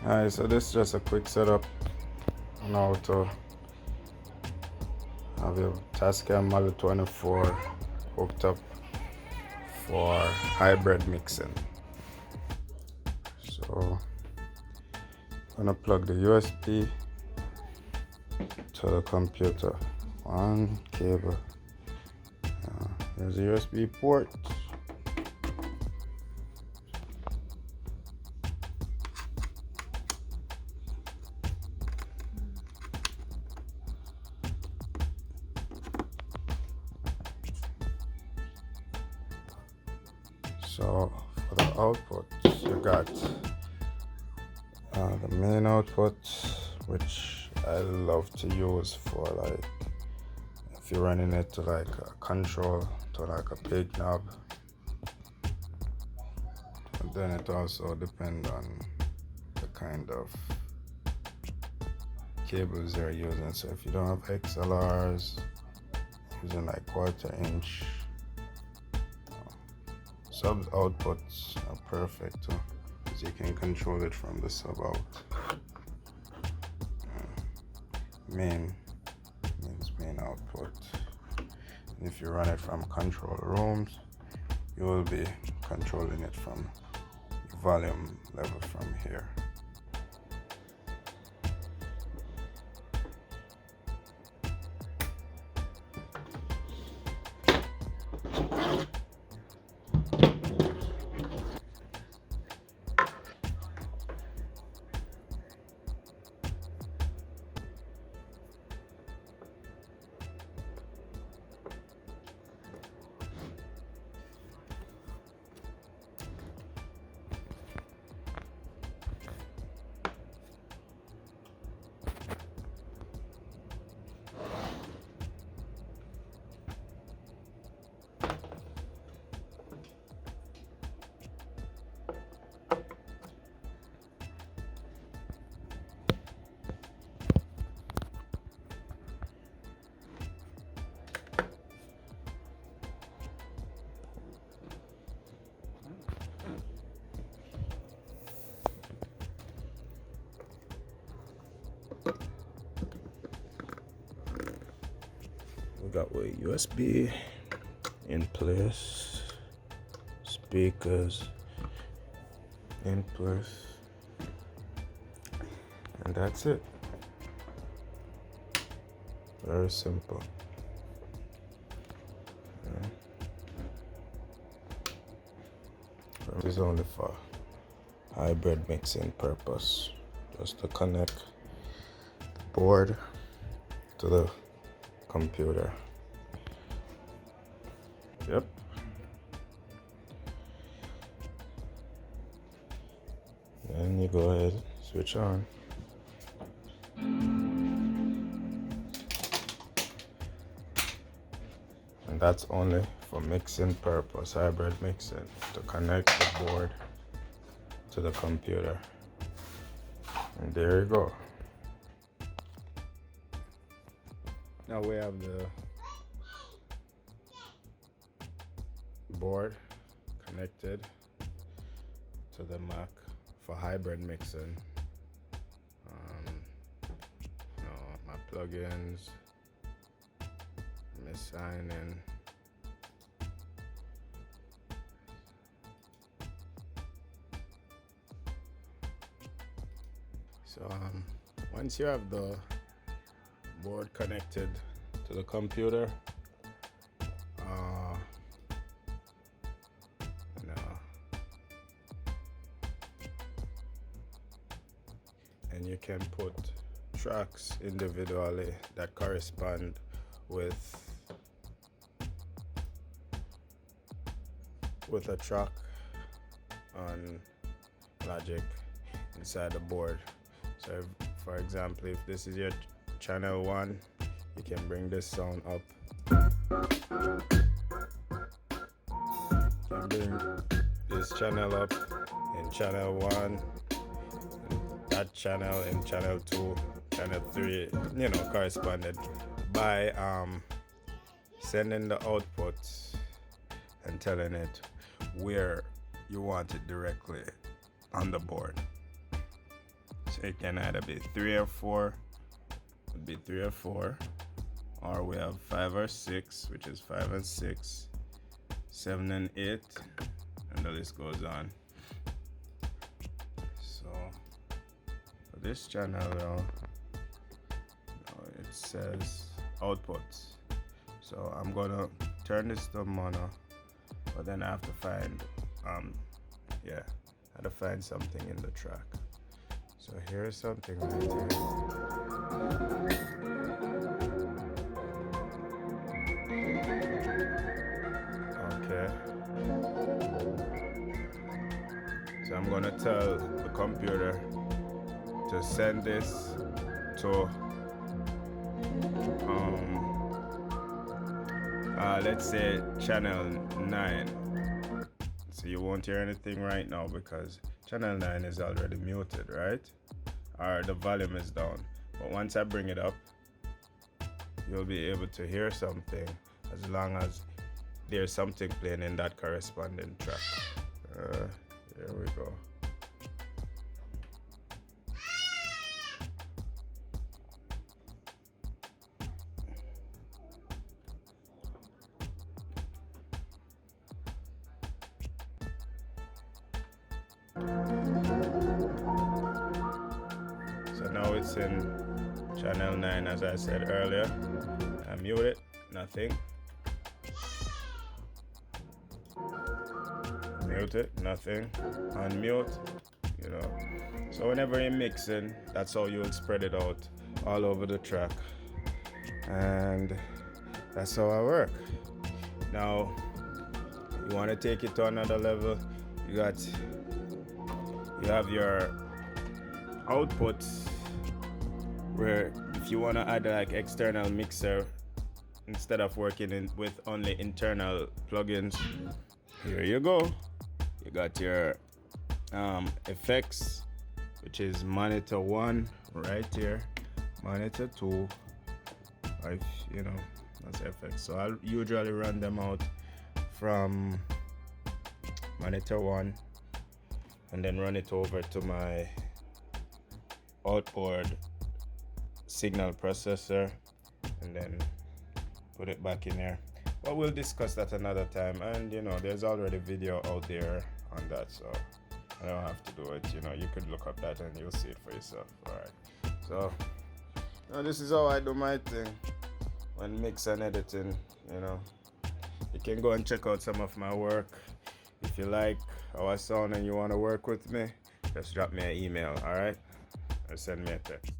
Alright, so this is just a quick setup on how to have your Tascam Model 24 hooked up for hybrid mixing. So I'm gonna plug the USB to the computer. One cable. Here's the USB port. So for the output, you got the main output, which I love to use for like if you're running it to like a control to like a big knob. And then it also depends on the kind of cables you're using. So if you don't have XLRs, using like 1/4 inch. Sub outputs are perfect because you can control it from the sub out. Main means main output. And if you run it from control rooms, you will be controlling it from the volume level from here. We got a USB in place, speakers in place, and that's it. Very simple. This is only for hybrid mixing purpose, just to connect the board to the computer. Yep. Then you go ahead, switch on. And that's only for mixing purpose, hybrid mixing, to connect the board to the computer. And there you go. Now we have the board connected to the Mac for hybrid mixing. My plugins, my sign in. So once you have the board connected to the computer, and you can put tracks individually that correspond with a track on Logic inside the board. So if, for example, if this is your channel 1, you can bring this sound up. You can bring this channel up in channel 1, that channel in channel 2, channel 3, corresponded by sending the outputs and telling it where you want it directly on the board. It can either be 3 or 4. It'd be 3 or 4, or we have 5 or 6, which is 5 and 6, 7 and 8, and the list goes on. So for this channel now, it says outputs. So I'm gonna turn this to mono, but then I have to find I have to find something in the track. So here's something right here. Okay. So I'm gonna tell the computer to send this to let's say channel 9. So you won't hear anything right now because channel 9 is already muted, right? Or the volume is down. But once I bring it up, you'll be able to hear something as long as there's something playing in that corresponding track. Here we go. So now it's in channel 9, as I said earlier. I mute it, nothing. Mute it, nothing. Unmute, you know. So whenever you're mixing, that's how you'll spread it out all over the track. And that's how I work. Now, you want to take it to another level, you have your outputs, where if you want to add like external mixer instead of working with only internal plugins, here you go. You got your effects, which is monitor 1 right here, monitor 2, that's effects. So I'll usually run them out from monitor 1 and then run it over to my outboard signal processor and then put it back in there. But we'll discuss that another time, and there's already video out there on that, so I don't have to do it. You could look up that and you'll see it for yourself. Alright, so this is how I do my thing when mix and editing. You can go and check out some of my work. If you like how I sound and you want to work with me, just drop me an email, alright? Or send me a text.